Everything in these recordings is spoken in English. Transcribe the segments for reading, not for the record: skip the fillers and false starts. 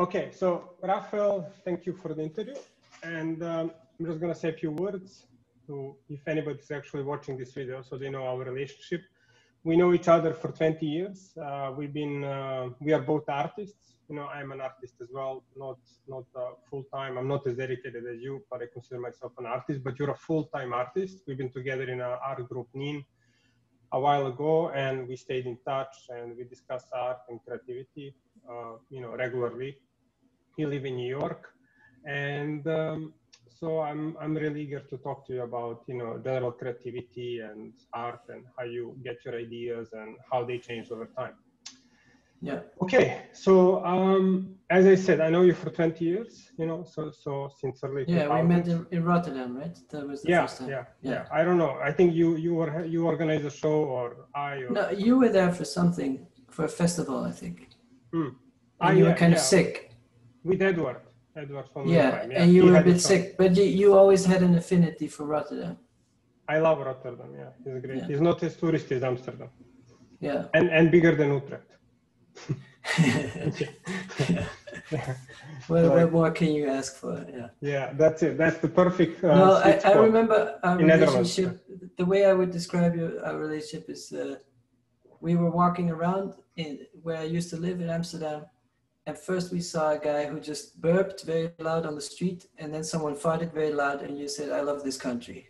Okay, so Rafael, thank you for the interview. And I'm just going to say a few words to, if anybody's actually watching this video, so they know our relationship. We know each other for 20 years. We are both artists. You know, I'm an artist as well, not full-time. I'm not as dedicated as you, but I consider myself an artist, but you're a full-time artist. We've been together in an art group, NIN, a while ago, and we stayed in touch and we discussed art and creativity, you know, regularly. You live in New York, and so I'm really eager to talk to you about, you know, general creativity and art and how you get your ideas and how they change over time. Yeah. Okay, so as I said, I know you for 20 years, you know, so since early 2000s. Yeah, we met in Rotterdam, right? That was the first time. Yeah. I don't know. I think you organized a show, or No, you were there for something, for a festival, I think. And you were kind of sick. With Edward from yeah, and you were a bit sick, but you always had an affinity for Rotterdam. I love Rotterdam, yeah. It's great. Yeah. It's not as touristy as Amsterdam. Yeah. And bigger than Utrecht. What more can you ask for? Yeah, that's it. That's the perfect no, I remember our relationship, the way I would describe our relationship is we were walking around where I used to live in Amsterdam. And first we saw a guy who just burped very loud on the street, and then someone farted very loud, and you said, "I love this country."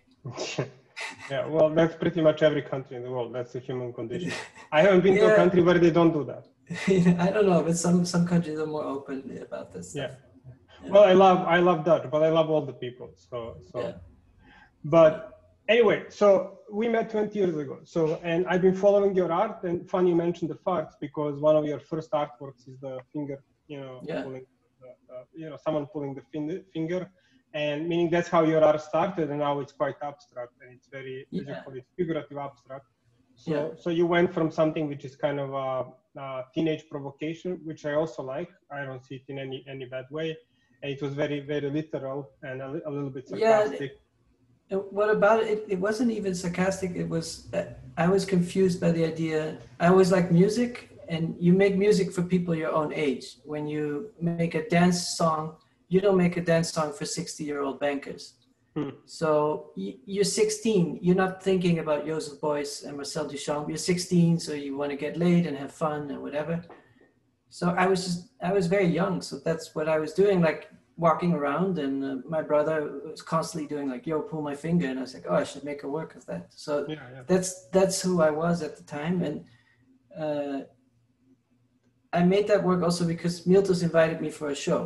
Yeah, well, that's pretty much every country in the world. That's the human condition. I haven't been to a country where they don't do that. I don't know, but some countries are more open about this stuff. Yeah. Well, I love Dutch, but I love all the people. So. Yeah. But anyway, so we met 20 years ago. So, and I've been following your art, and funny you mentioned the farts, because one of your first artworks is the finger, you know, pulling, you know, someone pulling the finger, and meaning that's how your art started, and now it's quite abstract, and it's very, as you call it, figurative abstract. So you went from something which is kind of a teenage provocation, which I also like. I don't see it in any bad way, and it was very, very literal and a little bit sarcastic. What about it? It wasn't even sarcastic. It was, I was confused by the idea. I always like music, and you make music for people your own age. When you make a dance song, you don't make a dance song for 60-year-old bankers. So you're 16, you're not thinking about Joseph Beuys and Marcel Duchamp. You're 16, so you want to get laid and have fun and whatever. So I was very young. So that's what I was doing, like walking around, and my brother was constantly doing like, "Yo, pull my finger." And I was like, "Oh, I should make a work of that." So that's who I was at the time. And I made that work also because Miltos invited me for a show.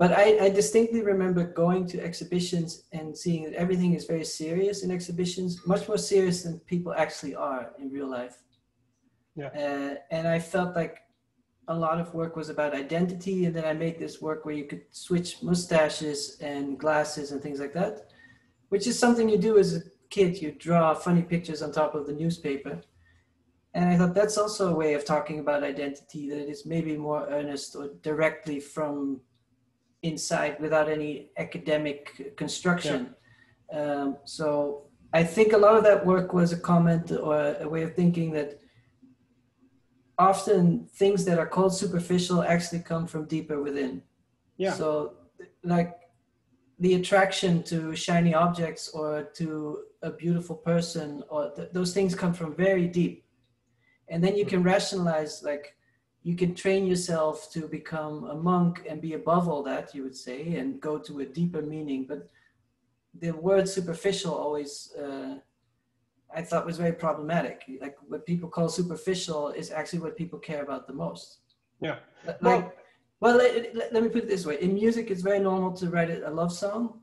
But I distinctly remember going to exhibitions and seeing that everything is very serious in exhibitions, much more serious than people actually are in real life. Yeah. And I felt like a lot of work was about identity, and then I made this work where you could switch mustaches and glasses and things like that, which is something you do as a kid. You draw funny pictures on top of the newspaper. And I thought that's also a way of talking about identity, that it is maybe more earnest or directly from inside without any academic construction. So I think a lot of that work was a comment or a way of thinking that often things that are called superficial actually come from deeper within. Yeah. So like the attraction to shiny objects or to a beautiful person, or those things come from very deep. And then you can rationalize, like you can train yourself to become a monk and be above all that, you would say, and go to a deeper meaning. But the word superficial always, I thought was very problematic. Like what people call superficial is actually what people care about the most. Yeah. Like, well, let me put it this way. In music, it's very normal to write a love song.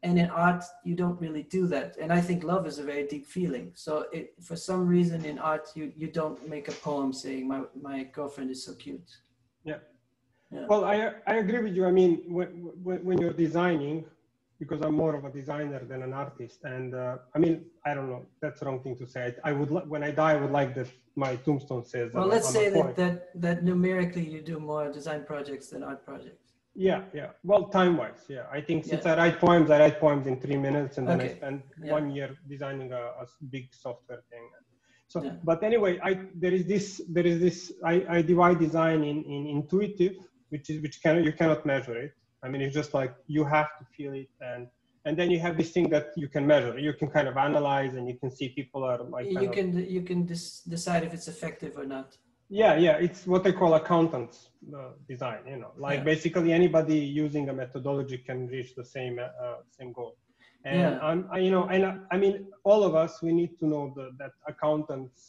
And in art, you don't really do that. And I think love is a very deep feeling. So for some reason in art, you don't make a poem saying, my girlfriend is so cute. Yeah. Well, I agree with you. I mean, when you're designing, because I'm more of a designer than an artist. And I mean, I don't know, that's the wrong thing to say. I would, when I die, I would like that my tombstone says. Well, let's say that numerically you do more design projects than art projects. Yeah. Well, time-wise, yeah. I think since I write poems in 3 minutes, and then I spend 1 year designing a big software thing. So, but anyway, there is this. I divide design in intuitive, which you cannot measure it. I mean, it's just like you have to feel it, and then you have this thing that you can measure. You can kind of analyze, and you can see people are like you can decide if it's effective or not. Yeah, it's what they call accountants design. Like basically anybody using a methodology can reach the same goal. And I mean, all of us, we need to know that accountants,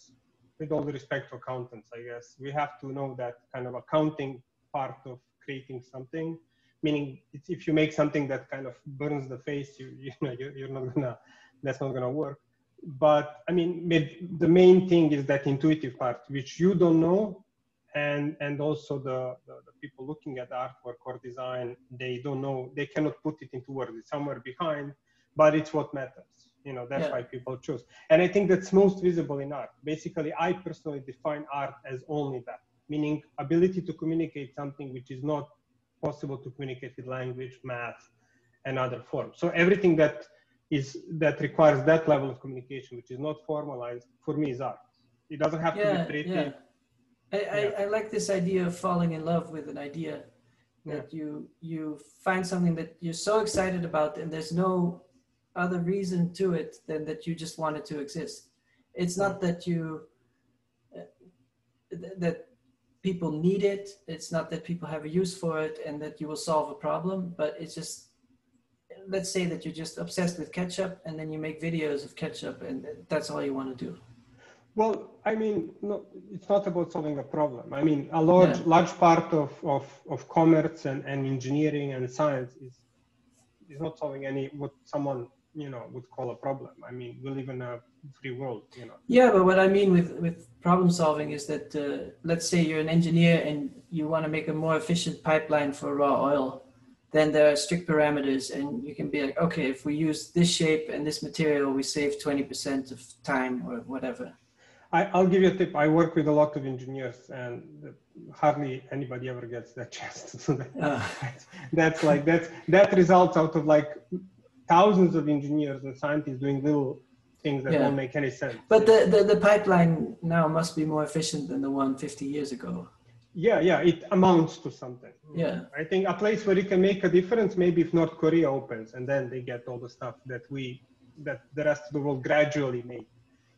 with all the respect to accountants, I guess, we have to know that kind of accounting part of creating something. Meaning, if you make something that kind of burns the face, you're not gonna. That's not gonna work. But I mean, the main thing is that intuitive part, which you don't know, and also the people looking at artwork or design, they don't know. They cannot put it into words. It's somewhere behind, but it's what matters. That's why people choose. And I think that's most visible in art. Basically, I personally define art as only that, meaning ability to communicate something which is not possible to communicate with language, math, and other forms. So everything that requires that level of communication, which is not formalized, for me is art. It doesn't have to be pretty. I like this idea of falling in love with an idea, that you find something that you're so excited about, and there's no other reason to it than that you just want it to exist. It's not that that people need it. It's not that people have a use for it and that you will solve a problem, but it's just, let's say that you're just obsessed with ketchup, and then you make videos of ketchup, and that's all you want to do. Well, I mean, no, it's not about solving a problem. I mean, a large part of commerce and engineering and science is not solving what someone would call a problem. I mean, we live in a free world. Yeah, but what I mean with problem solving is that let's say you're an engineer and you want to make a more efficient pipeline for raw oil. Then there are strict parameters, and you can be like, okay, if we use this shape and this material, we save 20% of time or whatever. I'll give you a tip. I work with a lot of engineers, and hardly anybody ever gets that chance to do that. That results out of like thousands of engineers and scientists doing little things that don't make any sense. But the pipeline now must be more efficient than the one 50 years ago. Yeah, it amounts to something. Yeah. I think a place where you can make a difference, maybe if North Korea opens, and then they get all the stuff that the rest of the world gradually made.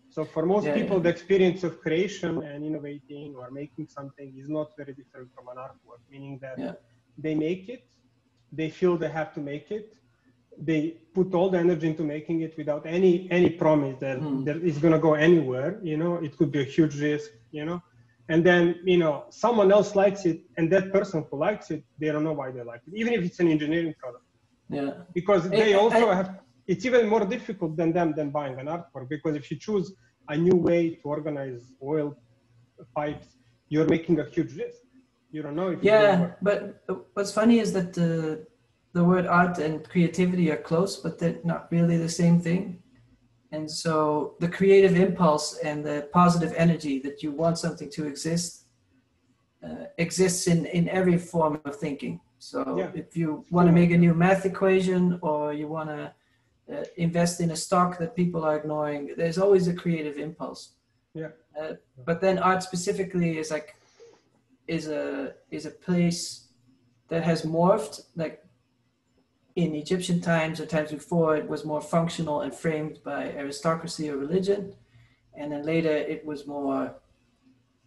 So for most people, the experience of creation and innovating or making something is not very different from an artwork, meaning that they make it, they feel they have to make it, they put all the energy into making it without any promise that it's going to go anywhere. It could be a huge risk, and then someone else likes it, and that person who likes it, they don't know why they like it, even if it's an engineering product. Because they also have. It's even more difficult than buying an artwork, because if you choose a new way to organize oil pipes, you're making a huge risk. You don't know if it's going to work. But what's funny is that the word art and creativity are close, but they're not really the same thing. And so the creative impulse and the positive energy that you want something to exist exists in every form of thinking. So if you want to make a new math equation, or you want to invest in a stock that people are ignoring, there's always a creative impulse. But then art specifically is a place that has morphed. Like in Egyptian times or times before, it was more functional and framed by aristocracy or religion, and then later it was more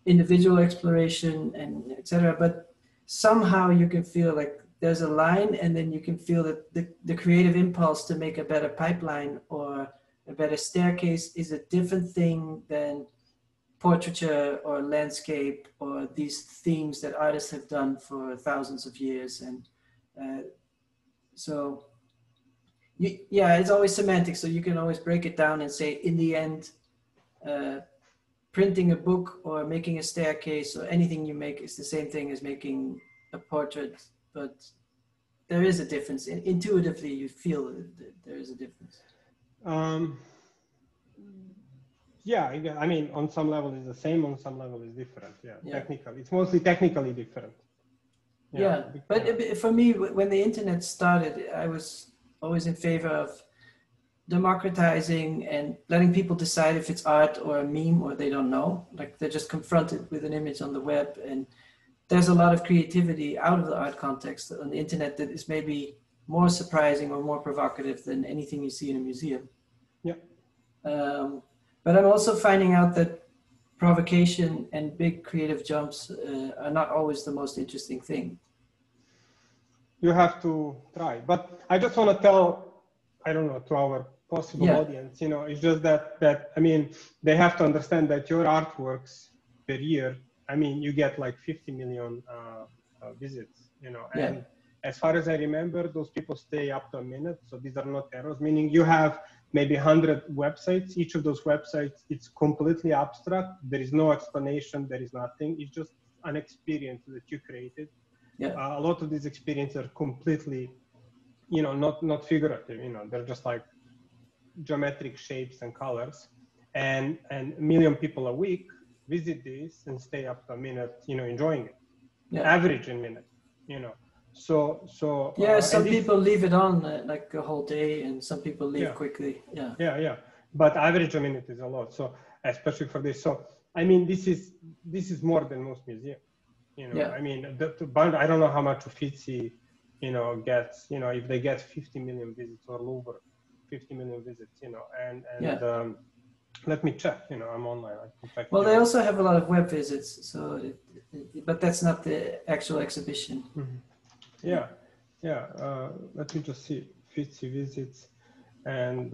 individual exploration and etc. But somehow you can feel like there's a line, and then you can feel that the creative impulse to make a better pipeline or a better staircase is a different thing than portraiture or landscape or these themes that artists have done for thousands of years. And it's always semantic. So you can always break it down and say, in the end, printing a book or making a staircase or anything you make is the same thing as making a portrait. But there is a difference. Intuitively, you feel that there is a difference. I mean, on some level it's the same, on some level it's different. Technically. It's mostly technically different. But for me, when the internet started, I was always in favor of democratizing and letting people decide if it's art or a meme or they don't know. Like they're just confronted with an image on the web, and there's a lot of creativity out of the art context on the internet that is maybe more surprising or more provocative than anything you see in a museum. Yeah. But I'm also finding out that provocation and big creative jumps are not always the most interesting thing. You have to try. But I just want to tell, I don't know, to our possible audience, you know, it's just that I mean, they have to understand that your artworks per year, I mean, you get like 50 million visits, you know, and as far as I remember, those people stay up to a minute. So these are not errors, meaning you have maybe 100 websites. Each of those websites, it's completely abstract. There is no explanation. There is nothing. It's just an experience that you created. A lot of these experiences are completely, you know, not figurative. You know, they're just like geometric shapes and colors. And a million people a week visit this and stay up to a minute, you know, enjoying it. Average a minute, you know. So some people leave it on like a whole day, and some people leave quickly. But average a minute is a lot. So especially for this. So I mean, this is more than most museums. You know, I mean, I don't know how much Uffizi, you know, gets. You know, if they get 50 million visits or Louvre, 50 million visits. You know, and let me check. You know, I'm online. I can check. Well, they also have a lot of web visits. So, but that's not the actual exhibition. Mm-hmm. Let me just see Uffizi visits and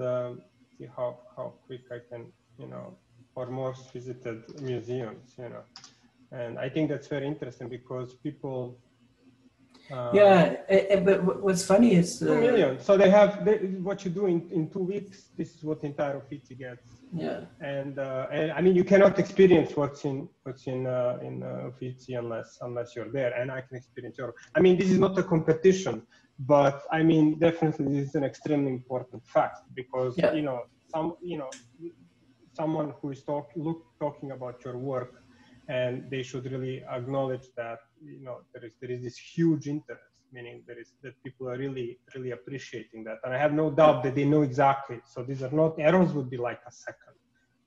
see how quick I can, you know, or most visited museums, you know. And I think that's very interesting because people. But what's funny is 2 million. So what you do in 2 weeks. This is what the entire Uffizi gets. Yeah. And I mean, you cannot experience what's in Uffizi unless you're there. And I can experience your. I mean, this is not a competition, but I mean, definitely this is an extremely important fact because you know someone who is talking about your work. And they should really acknowledge that, you know, there is this huge interest, meaning that people are really, really appreciating that. And I have no doubt that they know exactly. So these are not errors would be like a second,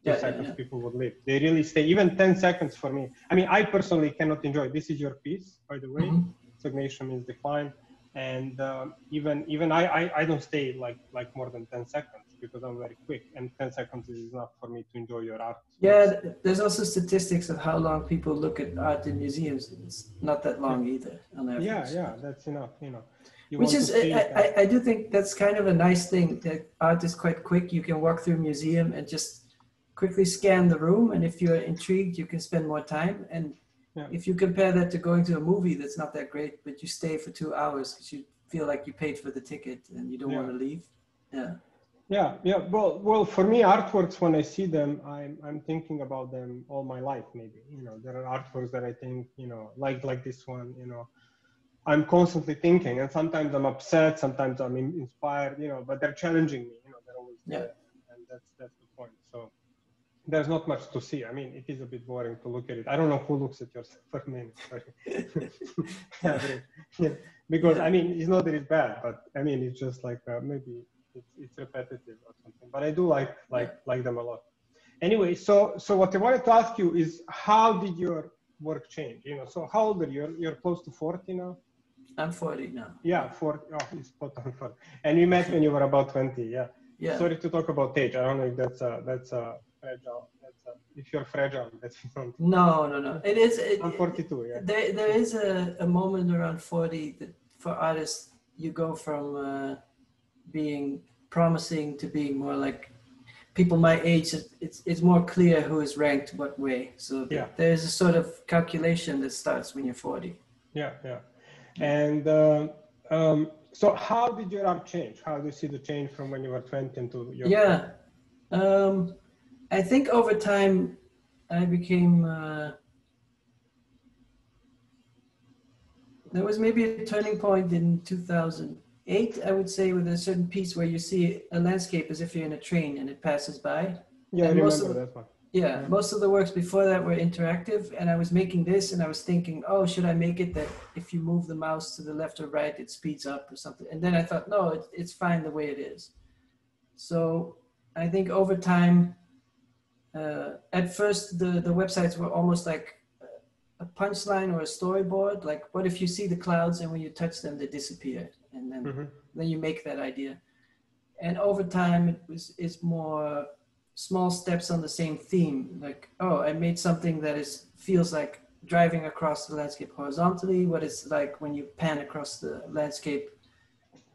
2 seconds people would leave. They really stay, even 10 seconds for me. I mean, I personally cannot enjoy. This is your piece, by the way. Stagnation means decline. And even I don't stay like more than 10 seconds because I'm very quick, and 10 seconds is enough for me to enjoy your art. There's also statistics of how long people look at art in museums. It's not that long either on average. That's enough, you know. Which is, I do think that's kind of a nice thing, that art is quite quick. You can walk through a museum and just quickly scan the room, and if you're intrigued, you can spend more time. And if you compare that to going to a movie that's not that great, but you stay for 2 hours because you feel like you paid for the ticket and you don't want to leave. Well, for me, artworks, when I see them, I'm thinking about them all my life. Maybe, you know, there are artworks that I think, you know, like this one, you know, I'm constantly thinking, and sometimes I'm upset, sometimes I'm inspired, you know, but they're challenging me, you know, they're always there, and that's the point. So there's not much to see. I mean, it is a bit boring to look at it. I don't know who looks at yourself for a minute. Because I mean, it's not that it's bad, but I mean, it's just like maybe it's repetitive or something. But I do like them a lot. Anyway, so what I wanted to ask you is, how did your work change? You know, so how old are you? You're close to 40 now. I'm 40 now. Yeah, 40. Oh, it's spot on 40. And we met when you were about 20. Yeah. Sorry to talk about age. I don't know if that's fragile. If you're fragile, that's something. No. It is. I'm 42. Yeah. There is a moment around 40 that for artists you go from being promising to being more like people my age. It's more clear who is ranked what way. So there is a sort of calculation that starts when you're 40. Yeah. And so how did your art change? How do you see the change from when you were 20 into your 40? I think over time I became, there was maybe a turning point in 2008, I would say, with a certain piece where you see a landscape as if you're in a train and it passes by. Yeah, I remember that one. Yeah, most of the works before that were interactive, and I was making this and I was thinking, oh, should I make it that if you move the mouse to the left or right, it speeds up or something? And then I thought, no, it's fine the way it is. So I think over time, at first the websites were almost like a punchline or a storyboard. Like, what if you see the clouds and when you touch them, they disappear, and then you make that idea. And over time, it's more small steps on the same theme. Like, oh, I made something that feels like driving across the landscape horizontally. What it's like when you pan across the landscape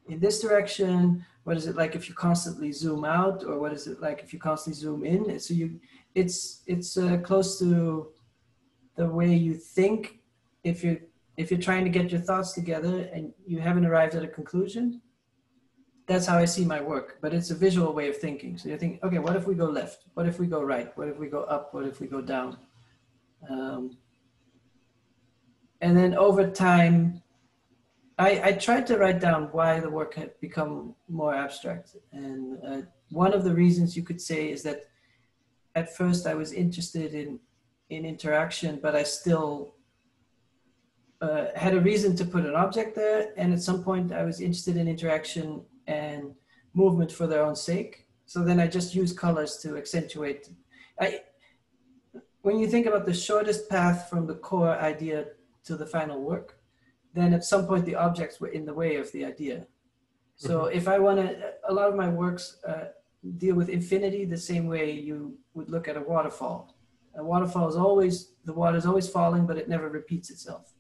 in this direction. What is it like if you constantly zoom out, or what is it like if you constantly zoom in? So it's close to the way you think. If you're trying to get your thoughts together and you haven't arrived at a conclusion, that's how I see my work. But it's a visual way of thinking. So you think, okay, what if we go left? What if we go right? What if we go up? What if we go down? And then over time, I tried to write down why the work had become more abstract. And one of the reasons you could say is that at first I was interested in interaction, but I still had a reason to put an object there. And at some point I was interested in interaction and movement for their own sake. So then I just use colors to accentuate. When you think about the shortest path from the core idea to the final work, then at some point the objects were in the way of the idea. So if I want to, a lot of my works deal with infinity the same way you would look at a waterfall. A waterfall is always, the water is always falling, but it never repeats itself.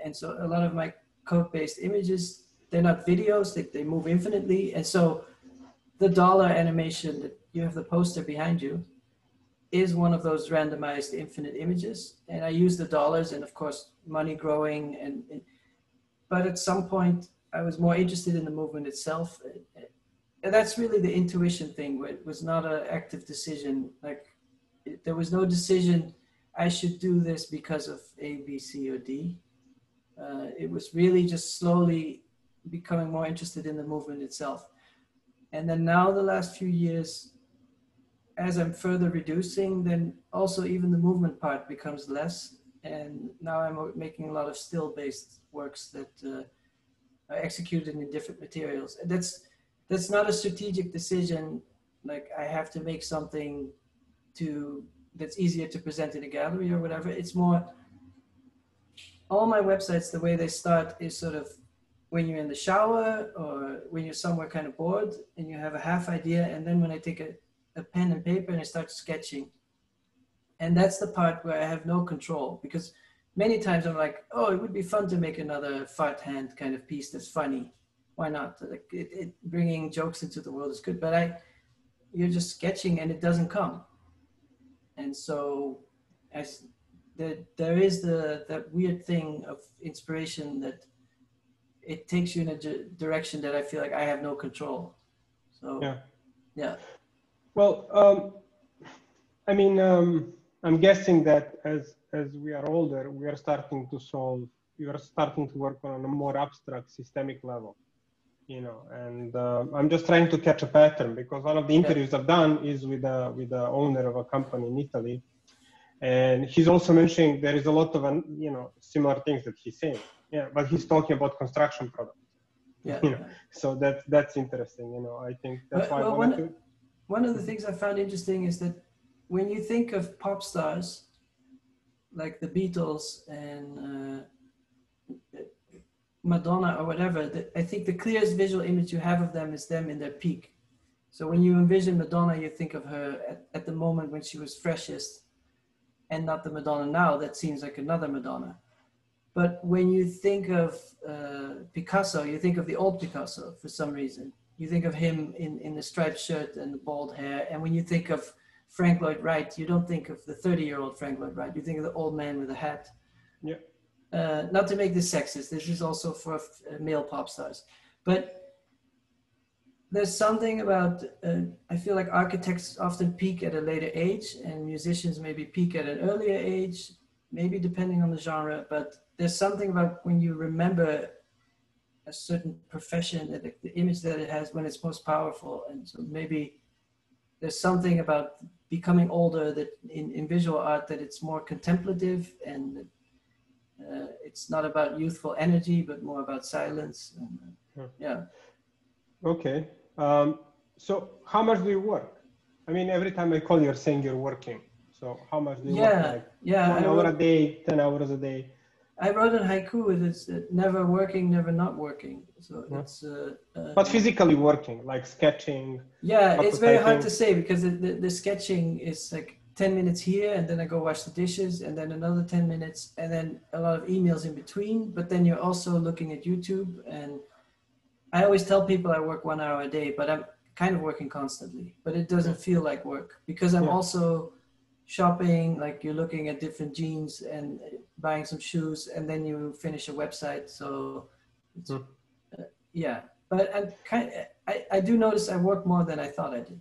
And so a lot of my code-based images, they're not videos, they move infinitely. And so the dollar animation that you have the poster behind you is one of those randomized infinite images. And I use the dollars and of course money growing. But at some point I was more interested in the movement itself. And that's really the intuition thing, where it was not an active decision. Like there was no decision, I should do this because of A, B, C, or D. It was really just slowly becoming more interested in the movement itself. And then now the last few years, as I'm further reducing, then also even the movement part becomes less. And now I'm making a lot of still-based works that are executed in different materials. And that's not a strategic decision. Like I have to make something that's easier to present in a gallery or whatever. It's more, all my websites, the way they start is sort of when you're in the shower or when you're somewhere kind of bored and you have a half idea. And then when I take a pen and paper and I start sketching. And that's the part where I have no control, because many times I'm like, oh, it would be fun to make another fart hand kind of piece that's funny. Why not? Like bringing jokes into the world is good, but you're just sketching and it doesn't come. And so there is that weird thing of inspiration that it takes you in a direction that I feel like I have no control. So, yeah. Well, I mean, I'm guessing that as we are older, we are starting to work on a more abstract systemic level, you know, and I'm just trying to catch a pattern, because one of the interviews I've done is with the owner of a company in Italy. And he's also mentioning there is a lot of, similar things that he's saying. Yeah, but he's talking about construction products. Yeah. You know, so that's interesting. You know, I think that's why I wanted to. One of the things I found interesting is that when you think of pop stars like the Beatles and Madonna or whatever, I think the clearest visual image you have of them is them in their peak. So when you envision Madonna, you think of her at the moment when she was freshest, and not the Madonna now that seems like another Madonna. But when you think of Picasso, you think of the old Picasso for some reason. You think of him in the striped shirt and the bald hair. And when you think of Frank Lloyd Wright, you don't think of the 30-year-old Frank Lloyd Wright. You think of the old man with a hat. Yeah. Not to make this sexist. This is also for male pop stars. But there's something about, I feel like architects often peak at a later age and musicians maybe peak at an earlier age, maybe depending on the genre. But there's something about when you remember a certain profession, the image that it has when it's most powerful. And so maybe there's something about becoming older that in visual art that it's more contemplative, and it's not about youthful energy, but more about silence. And, yeah. Okay. So how much do you work? I mean, every time I call, you're saying you're working. So how much do you work? Like 1 hour a day, 10 hours a day? I wrote in haiku, it's never working, never not working. So it's but physically working, like sketching. Yeah, it's very hard to say because the sketching is like 10 minutes here, and then I go wash the dishes, and then another 10 minutes, and then a lot of emails in between. But then you're also looking at YouTube, and I always tell people I work 1 hour a day, but I'm kind of working constantly. But it doesn't feel like work because I'm also shopping. Like you're looking at different jeans and buying some shoes, and then you finish a website. So it's, yeah, but I do notice I work more than I thought I did.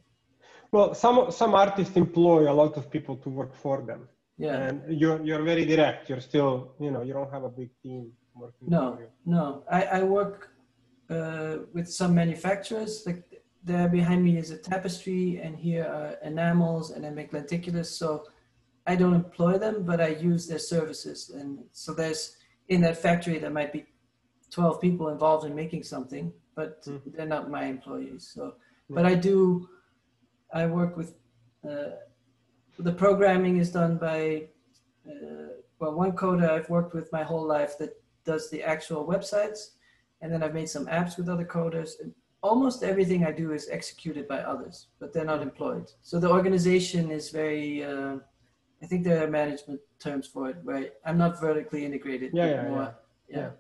Well, some artists employ a lot of people to work for them. Yeah. And you're very direct. You're still, you don't have a big team working for you. No. I work with some manufacturers. Like there behind me is a tapestry, and here are enamels, and I make lenticulars. So I don't employ them, but I use their services. And so there's, in that factory, there might be 12 people involved in making something, but they're not my employees. So, but I work with, the programming is done by, one coder I've worked with my whole life that does the actual websites. And then I've made some apps with other coders. And almost everything I do is executed by others, but they're not employed. So the organization is very, I think there are management terms for it, where I'm not vertically integrated. Yeah.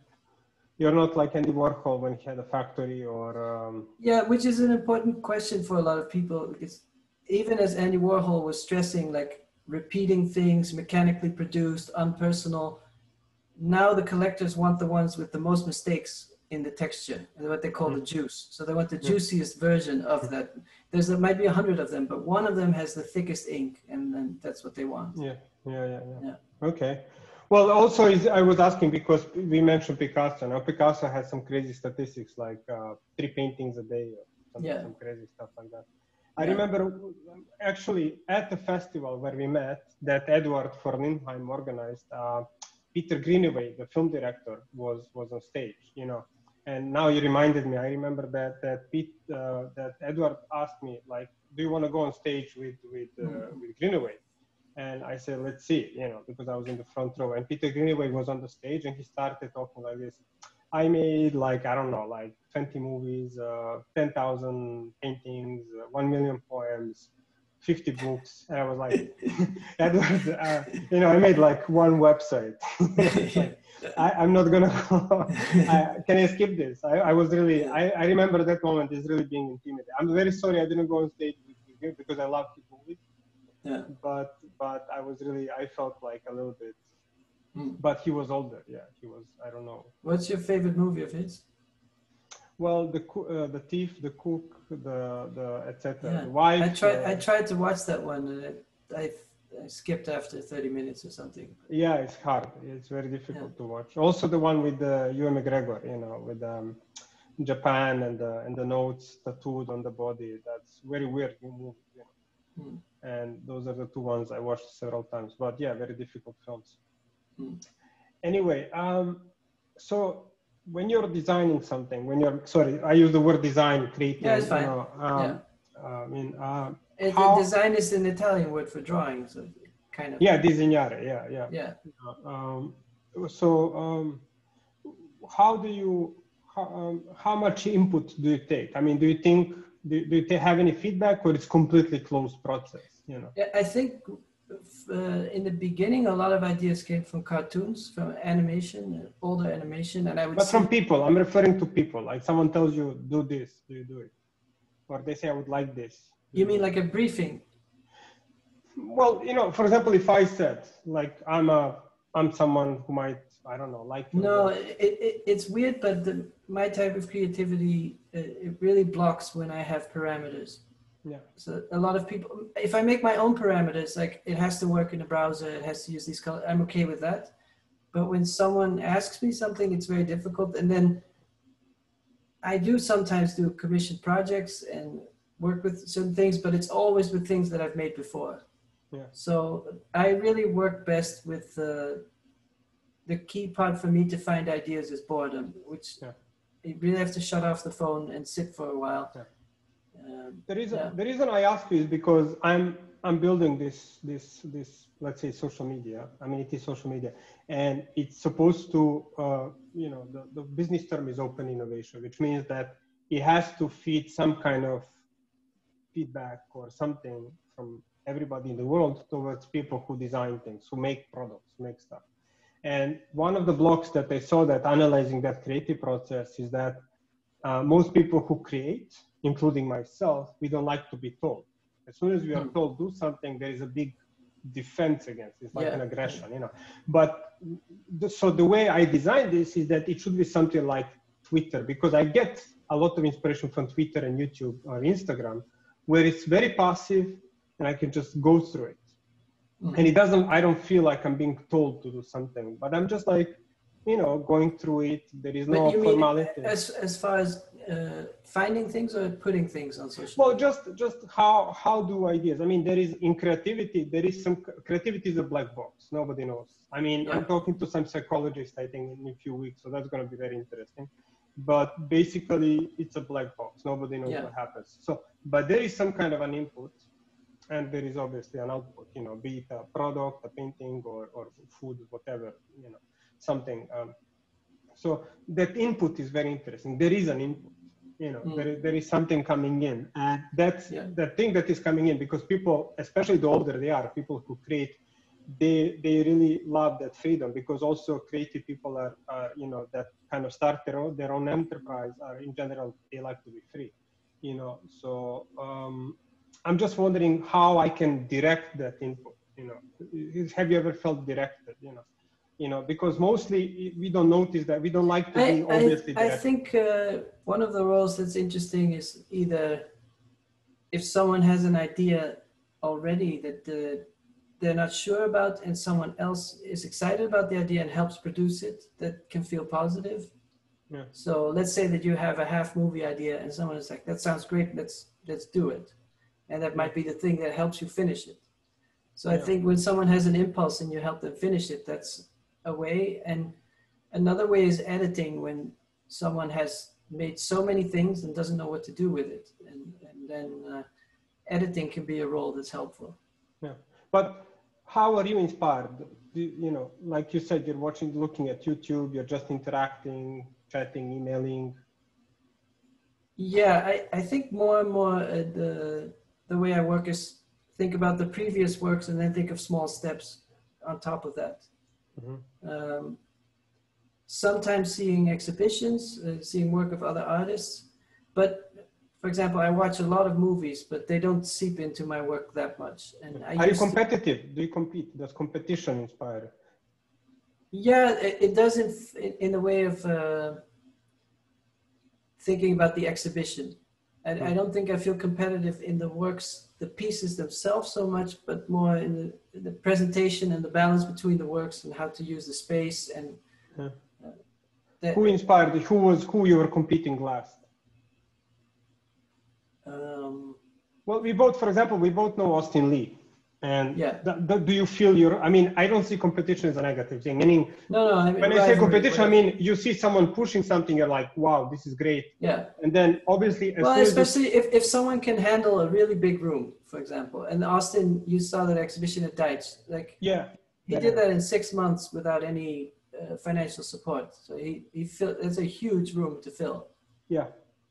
You're not like Andy Warhol when he had a factory or... Yeah, which is an important question for a lot of people, because even as Andy Warhol was stressing, like repeating things, mechanically produced, unpersonal, now the collectors want the ones with the most mistakes in the texture, and what they call the juice. So they want the juiciest version of that. There might be 100 of them, but one of them has the thickest ink, and then that's what they want. Yeah. Okay. Well, also I was asking because we mentioned Picasso. Now Picasso has some crazy statistics, like 3 paintings a day or some crazy stuff like that. I remember actually at the festival where we met that Edward for Lindheim organized, Peter Greenaway, the film director, was on stage, And now you reminded me. I remember that Edward asked me, like, do you want to go on stage with Greenaway? And I said, let's see, because I was in the front row. And Peter Greenaway was on the stage, and he started talking like this. I made like 20 movies, 10,000 paintings, 1 million poems, 50 books. And I was like, Edward, I made like one website. I'm not going to go. Can I skip this? I was really, I remember that moment is really being intimidated. I'm very sorry I didn't go on stage with him because I love his movies. Yeah. But I felt like a little bit, but he was older. Yeah, he was, I don't know. What's your favorite movie of his? Well, the Thief, the Cook, the etc. Yeah. The Wife. I tried to watch that one, and I skipped after 30 minutes or something. Yeah, it's hard. It's very difficult to watch. Also the one with Ewan McGregor, with Japan and the notes tattooed on the body. That's very weird movie. And those are the 2 ones I watched several times. But yeah, very difficult films. Anyway, so when you're designing something, I use the word design, creating. Yeah, it's fine. Design is an Italian word for drawing, so kind of. Yeah, disegnare. Yeah. How much input do you take? I mean, do you have any feedback, or it's completely closed process? I think in the beginning, a lot of ideas came from cartoons, from animation, older animation, and I would. But from people, I'm referring to people. Like someone tells you, do this, do you do it? Or they say, I would like this. You mean like a briefing? Well, for example, if I said, like, I'm someone who might, I don't know, like. No, it's weird, but my type of creativity, it really blocks when I have parameters. Yeah. So a lot of people, if I make my own parameters, like it has to work in the browser, it has to use these colors, I'm okay with that. But when someone asks me something, it's very difficult. And then I do sometimes do commissioned projects and work with certain things, but it's always with things that I've made before. Yeah. So I really work best with the key part for me to find ideas is boredom, which you really have to shut off the phone and sit for a while. Yeah. The reason I ask you is because I'm I'm building this let's say social media. I mean, it is social media, and it's supposed to the business term is open innovation, which means that it has to feed some kind of feedback or something from everybody in the world towards people who design things, who make products, make stuff. And one of the blocks that I saw that analyzing that creative process is that most people who create, including myself, we don't like to be told. As soon as we are told do something, there is a big defense against it. It's like an aggression, But so the way I designed this is that it should be something like Twitter, because I get a lot of inspiration from Twitter and YouTube or Instagram, where it's very passive and I can just go through it. And I don't feel like I'm being told to do something, but I'm just like, going through it. There is no formality. As far as finding things or putting things on social media? Well, just how do ideas? I mean, creativity is a black box. Nobody knows. I mean, I'm talking to some psychologists, I think, in a few weeks, so that's going to be very interesting. But basically, it's a black box. Nobody knows what happens. So, but there is some kind of an input, and there is obviously an output. Be it a product, a painting, or food, whatever. Something. So that input is very interesting. There is an input. There is something coming in, and that's the thing that is coming in, because people, especially the older they are, people who create, they really love that freedom, because also creative people are that kind of start their own enterprise are in general, they like to be free, So I'm just wondering how I can direct that input. Have you ever felt directed? Because mostly we don't notice that. We don't like to be obviously directed. I think one of the roles that's interesting is either if someone has an idea already that they're not sure about, and someone else is excited about the idea and helps produce it, that can feel positive. Yeah. So let's say that you have a half movie idea and someone is like, that sounds great, let's do it. And that might be the thing that helps you finish it. So I think when someone has an impulse and you help them finish it, that's a way. And another way is editing, when someone has made so many things and doesn't know what to do with it. And then editing can be a role that's helpful. Yeah. But how are you inspired? Like you said, you're looking at YouTube, you're just interacting, chatting, emailing. Yeah, I think more and more the way I work is think about the previous works and then think of small steps on top of that. Sometimes seeing exhibitions, seeing work of other artists, but for example, I watch a lot of movies, but they don't seep into my work that much. And are you competitive? Do you compete? Does competition inspire? Yeah, it does in the way of thinking about the exhibition. I don't think I feel competitive in the works, the pieces themselves so much, but more in the presentation and the balance between the works and how to use the space. And who inspired you? Who you were competing last? Well, for example, we both know Austin Lee. And do you feel I don't see competition as a negative thing. Meaning, no, when I say competition, I mean, you see someone pushing something, you're like, wow, this is great. Yeah. And then obviously, especially if someone can handle a really big room, for example. And Austin, you saw that exhibition at Deitch. He did that in 6 months without any financial support. So he filled, it's a huge room to fill. Yeah.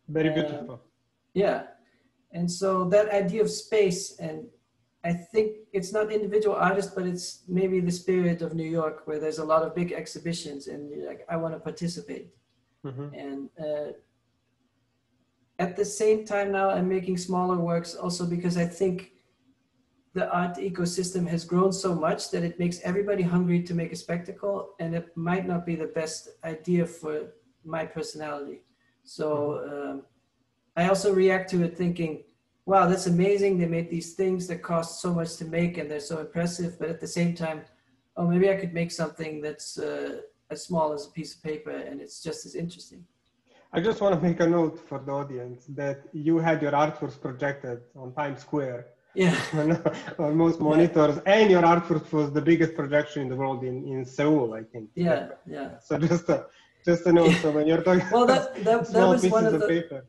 Very beautiful. Yeah. And so that idea of space, and I think it's not individual artists, but it's maybe the spirit of New York, where there's a lot of big exhibitions and you're like, I want to participate. And at the same time now I'm making smaller works also because I think the art ecosystem has grown so much that it makes everybody hungry to make a spectacle, and it might not be the best idea for my personality. So I also react to it thinking, wow, that's amazing. They made these things that cost so much to make and they're so impressive. But at the same time, oh, maybe I could make something that's as small as a piece of paper and it's just as interesting. I just want to make a note for the audience that you had your artworks projected on Times Square. Yeah. On most monitors, and your artwork was the biggest projection in the world in Seoul, I think. Yeah. So just to know, so when you're talking that was pieces one of the paper.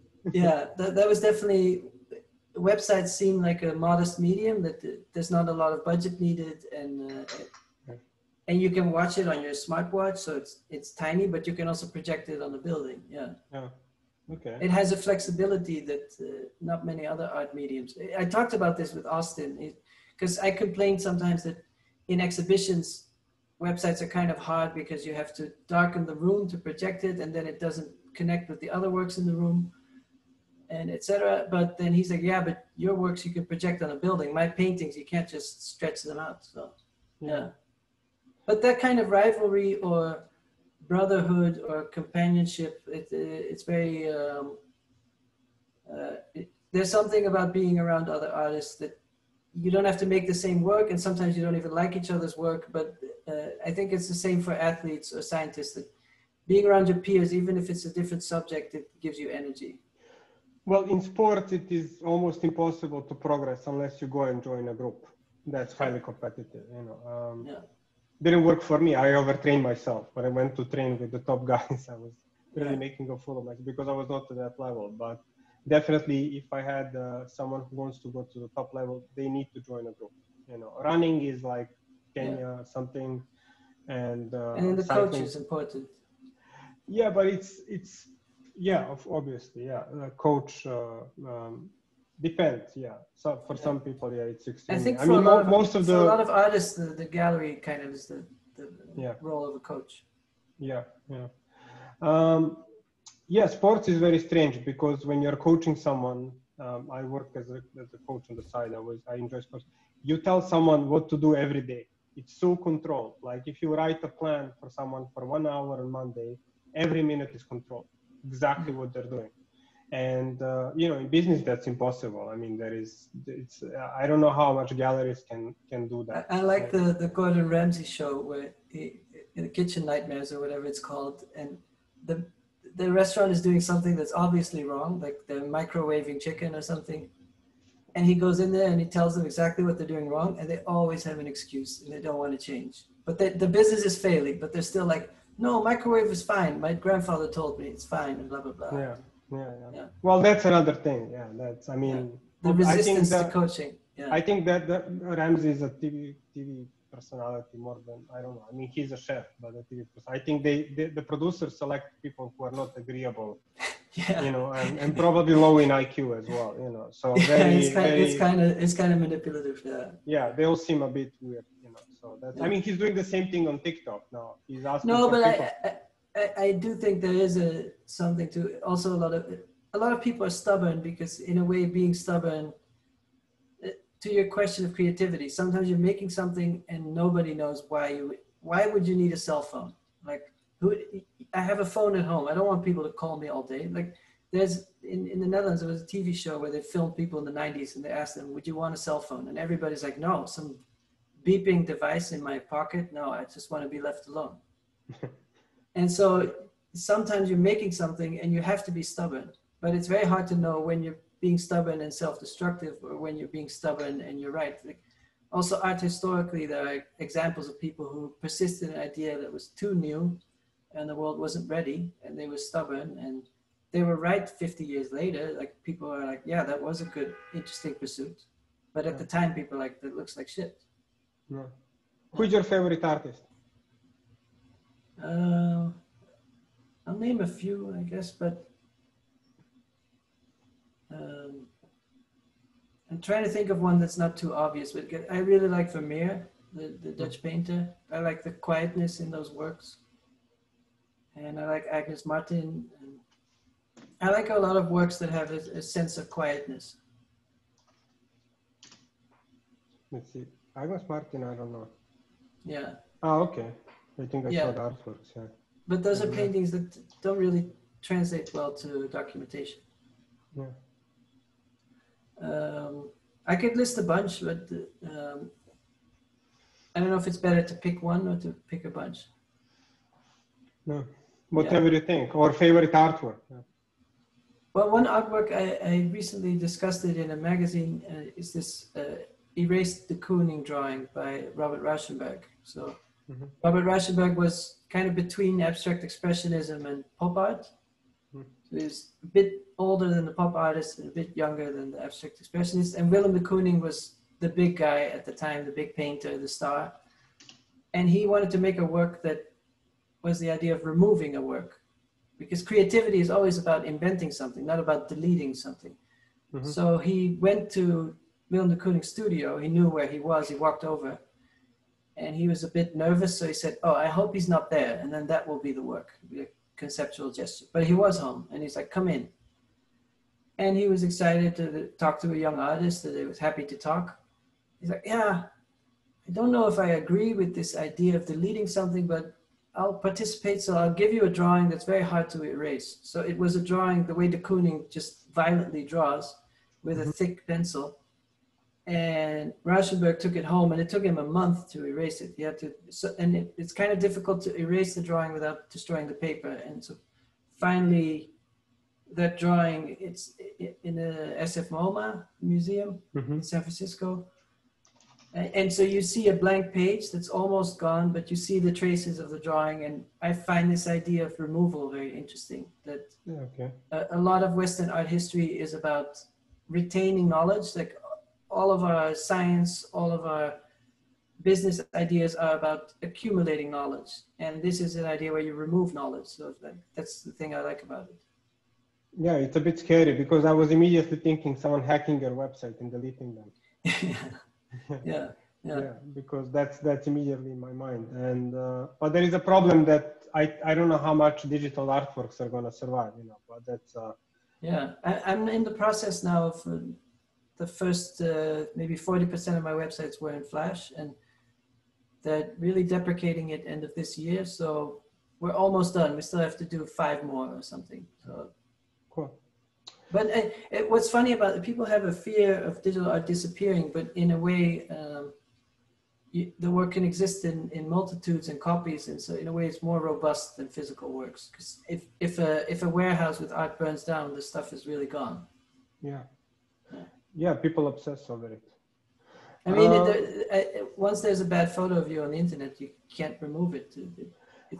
that was definitely websites seem like a modest medium, that there's not a lot of budget needed, and you can watch it on your smartwatch, so it's tiny, but you can also project it on the building. Yeah. Yeah. Okay. It has a flexibility that not many other art mediums. I talked about this with Austin, because I complain sometimes that in exhibitions, websites are kind of hard because you have to darken the room to project it, and then it doesn't connect with the other works in the room, and etc. But then he's like, yeah, but your works you can project on a building. My paintings, you can't just stretch them out. So, yeah. But that kind of rivalry or brotherhood or companionship, it's very, there's something about being around other artists that you don't have to make the same work, and sometimes you don't even like each other's work, but I think it's the same for athletes or scientists, that being around your peers, even if it's a different subject, it gives you energy. Well, in sports, it is almost impossible to progress unless you go and join a group that's highly competitive, you know. Didn't work for me. I overtrained myself. When I went to train with the top guys, I was really making a fool of myself because I was not to that level. But definitely, if I had someone who wants to go to the top level, they need to join a group. You know, running is like Kenya something, and then the coach is important. Yeah, but it's obviously the coach depends. Yeah, so for some people, it's extremely. I think for a lot of artists, the gallery kind of is the role of a coach. Yeah. Sports is very strange because when you're coaching someone, I work as a coach on the side. I enjoy sports. You tell someone what to do every day. It's so controlled. Like if you write a plan for someone for 1 hour on Monday, every minute is controlled. Exactly what they're doing. And in business that's impossible. I mean, I don't know how much galleries can do that. I like the Gordon Ramsay show where in the Kitchen Nightmares or whatever it's called, and the restaurant is doing something that's obviously wrong, like they're microwaving chicken or something, and he goes in there and he tells them exactly what they're doing wrong, and they always have an excuse and they don't want to change. But the business is failing, but they're still like, no, microwave is fine. My grandfather told me it's fine, and blah blah blah. Yeah. Well, that's another thing. Yeah, the resistance to coaching. Yeah. I think that Ramsey is a TV personality more than, I don't know. I mean, he's a chef, but a TV person. I think the producers select people who are not agreeable, and probably low in IQ as well, So it's kind of manipulative. Yeah, they all seem a bit weird, So I mean, he's doing the same thing on TikTok now. He's asking. No, but I do think there is something to also a lot of people are stubborn because in a way being stubborn, to your question of creativity, sometimes you're making something and nobody knows why would you need a cell phone? Like I have a phone at home. I don't want people to call me all day. Like there's in the Netherlands, there was a TV show where they filmed people in the 90s and they asked them, would you want a cell phone? And everybody's like, no, some beeping device in my pocket. No, I just want to be left alone. And so sometimes you're making something and you have to be stubborn, but it's very hard to know when you're being stubborn and self-destructive or when you're being stubborn and you're right. Like, also art historically, there are examples of people who persisted in an idea that was too new and the world wasn't ready and they were stubborn and they were right 50 years later. Like people are like, yeah, that was a good, interesting pursuit. But at the time people are like, that looks like shit. Yeah. Who's your favorite artist? I'll name a few, I guess, but I'm trying to think of one that's not too obvious, but I really like Vermeer, the Dutch painter. I like the quietness in those works. And I like Agnes Martin. And I like a lot of works that have a sense of quietness. Let's see. Agnes Martin, I don't know. Yeah. Oh, okay. I think I saw the artworks, yeah. But those are paintings that don't really translate well to documentation. Yeah. I could list a bunch, but I don't know if it's better to pick one or to pick a bunch. No, whatever you think, or favorite artwork. Yeah. Well, one artwork I recently discussed it in a magazine is this Erased de Kooning drawing by Robert Rauschenberg. So Robert Rauschenberg was kind of between abstract expressionism and pop art. So he's a bit older than the pop artist and a bit younger than the abstract expressionist. And Willem de Kooning was the big guy at the time, the big painter, the star. And he wanted to make a work that was the idea of removing a work, because creativity is always about inventing something, not about deleting something. Mm-hmm. So he went to Willem de Kooning's studio. He knew where he was. He walked over and he was a bit nervous. So he said, oh, I hope he's not there. And then that will be the work, be a conceptual gesture. But he was home and he's like, come in. And he was excited to talk to a young artist that he was happy to talk. He's like, yeah, I don't know if I agree with this idea of deleting something, but I'll participate. So I'll give you a drawing that's very hard to erase. So it was a drawing, the way de Kooning just violently draws with a thick pencil. And Rauschenberg took it home and it took him a month to erase it. He had to, it's kind of difficult to erase the drawing without destroying the paper. And so finally that drawing, it's in the SF MoMA museum in San Francisco. And so you see a blank page that's almost gone, but you see the traces of the drawing. And I find this idea of removal very interesting, that a lot of Western art history is about retaining knowledge. Like all of our science, all of our business ideas are about accumulating knowledge. And this is an idea where you remove knowledge. So that's the thing I like about it. Yeah, it's a bit scary because I was immediately thinking someone hacking your website and deleting them. Yeah, because that's immediately in my mind. And but there is a problem that I don't know how much digital artworks are going to survive, but that's I'm in the process now of the first maybe 40% of my websites were in Flash, and they're really deprecating it end of this year, so we're almost done. We still have to do 5 more or something. So cool. But what's funny about it, people have a fear of digital art disappearing, but in a way, the work can exist in multitudes and copies, and so in a way it's more robust than physical works. Because if a warehouse with art burns down, the stuff is really gone. Yeah, people obsess over it. I mean, once there's a bad photo of you on the internet, you can't remove it.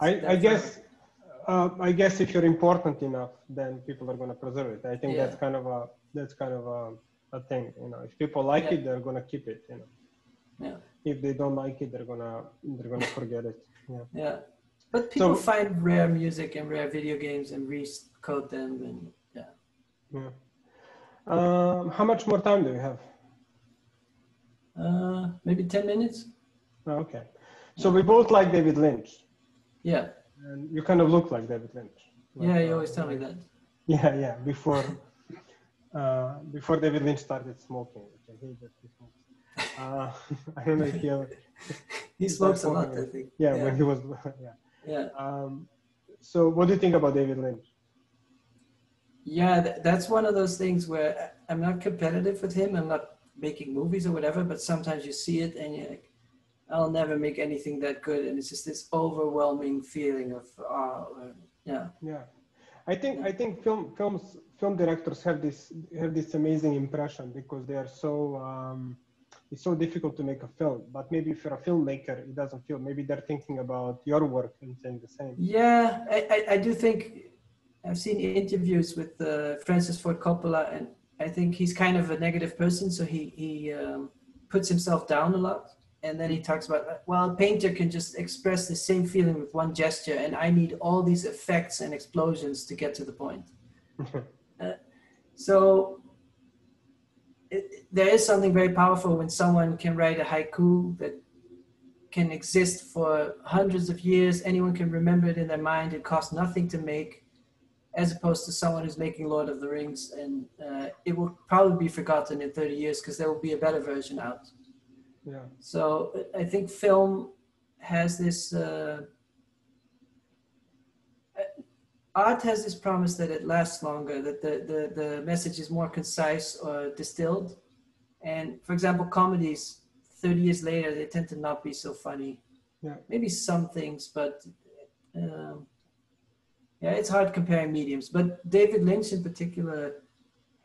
I guess if you're important enough, then people are going to preserve it. I think that's kind of a thing. If people like it, they're going to keep it. If they don't like it, they're gonna forget it. Yeah. But people find rare music and rare video games and recode them, and how much more time do you have? Maybe 10 minutes. Oh, okay. So we both like David Lynch. Yeah. And you kind of look like David Lynch. You always tell me that. Yeah. Before David Lynch started smoking, which I hate that he smokes. I don't know if he smokes a lot, I think. When he was so what do you think about David Lynch? That's one of those things where I'm not competitive with him. I'm not making movies or whatever, but sometimes you see it and you're like, I'll never make anything that good, and it's just this overwhelming feeling of I think film directors have this amazing impression because they are so it's so difficult to make a film. But maybe if you're a filmmaker, it doesn't feel. Maybe they're thinking about your work and saying the same. Yeah, I do think I've seen interviews with Francis Ford Coppola, and I think he's kind of a negative person, so he puts himself down a lot. And then he talks about, well, a painter can just express the same feeling with one gesture, and I need all these effects and explosions to get to the point. There is something very powerful when someone can write a haiku that can exist for hundreds of years. Anyone can remember it in their mind. It costs nothing to make, as opposed to someone who's making Lord of the Rings, and it will probably be forgotten in 30 years because there will be a better version out. Yeah. So I think film has this, art has this promise that it lasts longer, that the message is more concise or distilled. And for example, comedies, 30 years later, they tend to not be so funny. Yeah. Maybe some things, but it's hard comparing mediums. But David Lynch in particular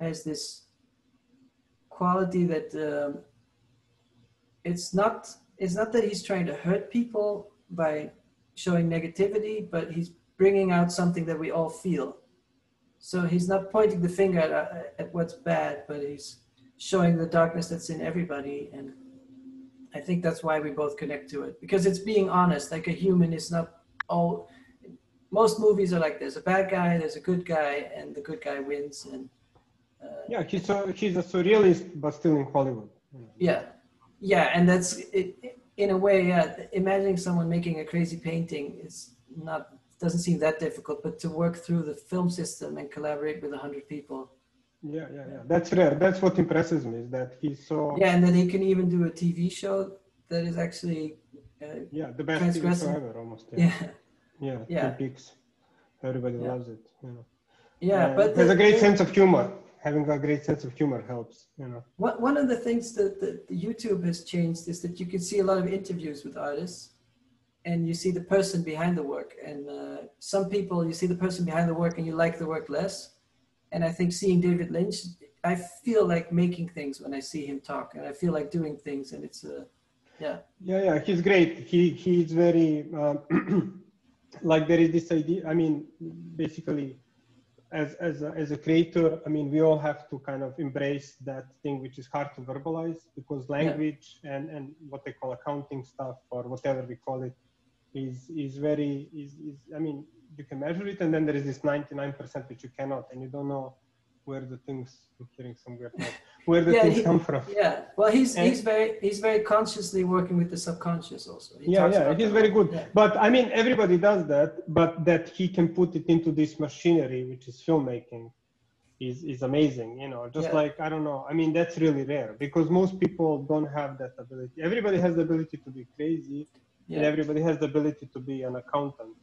has this quality that it's not that he's trying to hurt people by showing negativity, but he's bringing out something that we all feel. So he's not pointing the finger at what's bad, but he's showing the darkness that's in everybody. And I think that's why we both connect to it, because it's being honest. Like a human is not all. Most movies are like there's a bad guy, there's a good guy, and the good guy wins. And Yeah, he's a surrealist, but still in Hollywood. yeah, yeah, and that's it. In a way, yeah. Imagining someone making a crazy painting is not doesn't seem that difficult, but to work through the film system and collaborate with 100 people. Yeah. That's rare. That's what impresses me, is that he's so. Yeah, and then he can even do a TV show that is actually. The best TV show ever, almost. Yeah. Twin Peaks. Everybody loves it. Yeah, and but it has a great sense of humor. Having a great sense of humor helps. One of the things that YouTube has changed is that you can see a lot of interviews with artists, and you see the person behind the work. And some people, you see the person behind the work and you like the work less. And I think seeing David Lynch, I feel like making things when I see him talk, and I feel like doing things, and it's Yeah, he's great. He's very like, there is this idea. I mean, basically, as a creator, I mean, we all have to kind of embrace that thing which is hard to verbalize, because language and what they call accounting stuff, or whatever we call it, is very I mean, you can measure it, and then there is this 99% which you cannot, and you don't know where the things, I'm hearing some weird noise, where the things come from. Yeah, well, he's very consciously working with the subconscious also. He's very good. Yeah. But I mean, everybody does that, but that he can put it into this machinery, which is filmmaking, is amazing. Just like, I don't know. I mean, that's really rare, because most people don't have that ability. Everybody has the ability to be crazy, and everybody has the ability to be an accountant,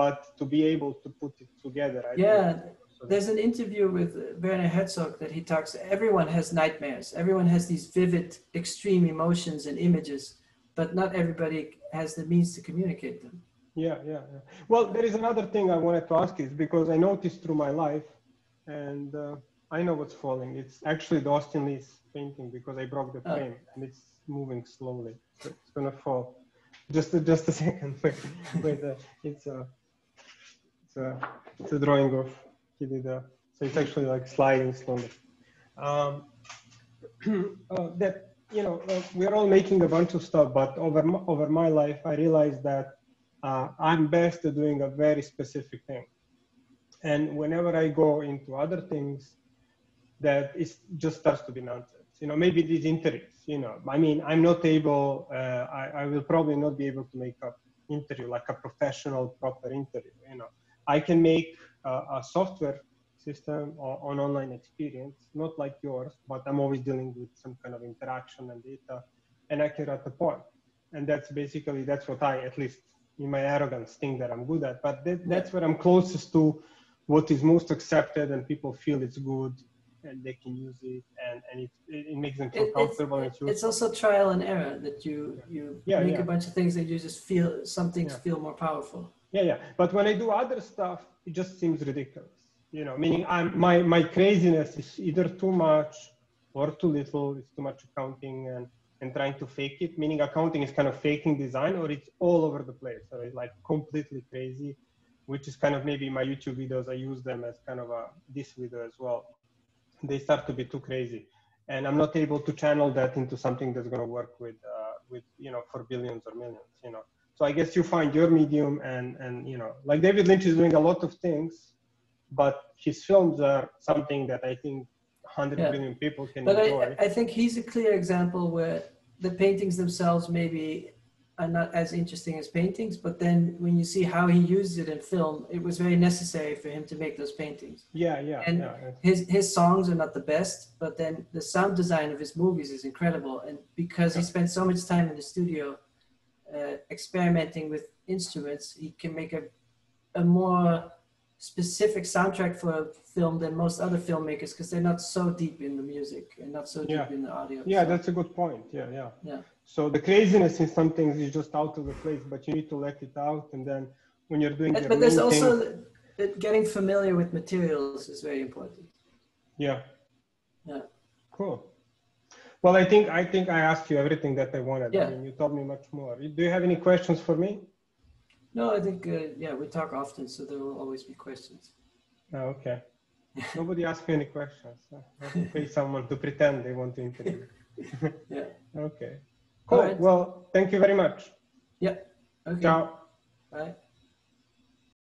but to be able to put it together. I think, there's an interview with Werner Herzog that he talks, everyone has nightmares. Everyone has these vivid, extreme emotions and images, but not everybody has the means to communicate them. Yeah. Well, there is another thing I wanted to ask, is because I noticed through my life, and I know what's falling. It's actually the Austin Lee's painting, because I broke the frame and it's moving slowly. So it's gonna fall. Just a second. Wait. It's a drawing of. He did so it's actually like sliding slowly. That we're all making a bunch of stuff, but over my life, I realized that I'm best at doing a very specific thing. And whenever I go into other things, that it just starts to be nonsense. Maybe these interviews. I mean, I'm not able. I will probably not be able to make an interview like a professional, proper interview. I can make a software system or an online experience, not like yours, but I'm always dealing with some kind of interaction and data, and I can write a poem. And that's what I, at least in my arrogance, think that I'm good at. But that's where I'm closest to what is most accepted, and people feel it's good, and they can use it, and it makes them feel comfortable. It's also trial and error, that you make a bunch of things that you just feel, some things feel more powerful. Yeah. But when I do other stuff, it just seems ridiculous. Meaning my craziness is either too much or too little. It's too much accounting and trying to fake it. Meaning accounting is kind of faking design, or it's all over the place. So it's like completely crazy, which is kind of, maybe my YouTube videos, I use them as kind of this video as well. They start to be too crazy, and I'm not able to channel that into something that's going to work with for billions or millions. So I guess you find your medium, and like David Lynch is doing a lot of things, but his films are something that I think 100 million people can enjoy. But I think he's a clear example where the paintings themselves maybe are not as interesting as paintings, but then when you see how he used it in film, it was very necessary for him to make those paintings. And his songs are not the best, but then the sound design of his movies is incredible. And because he spent so much time in the studio experimenting with instruments, he can make a more specific soundtrack for a film than most other filmmakers, because they're not so deep in the music and not so deep in the audio. That's a good point. So the craziness in some things is just out of the place, but you need to let it out, and then when you're doing but there's also getting familiar with materials is very important. Cool. Well, I think I asked you everything that I wanted. I mean, you told me much more. Do you have any questions for me? No, I think, we talk often, so there will always be questions. Oh, okay. Nobody asked me any questions. I have to pay someone to pretend they want to interview. Yeah. Okay. Cool. All right. Well, thank you very much. Yeah. Okay. Ciao. Bye.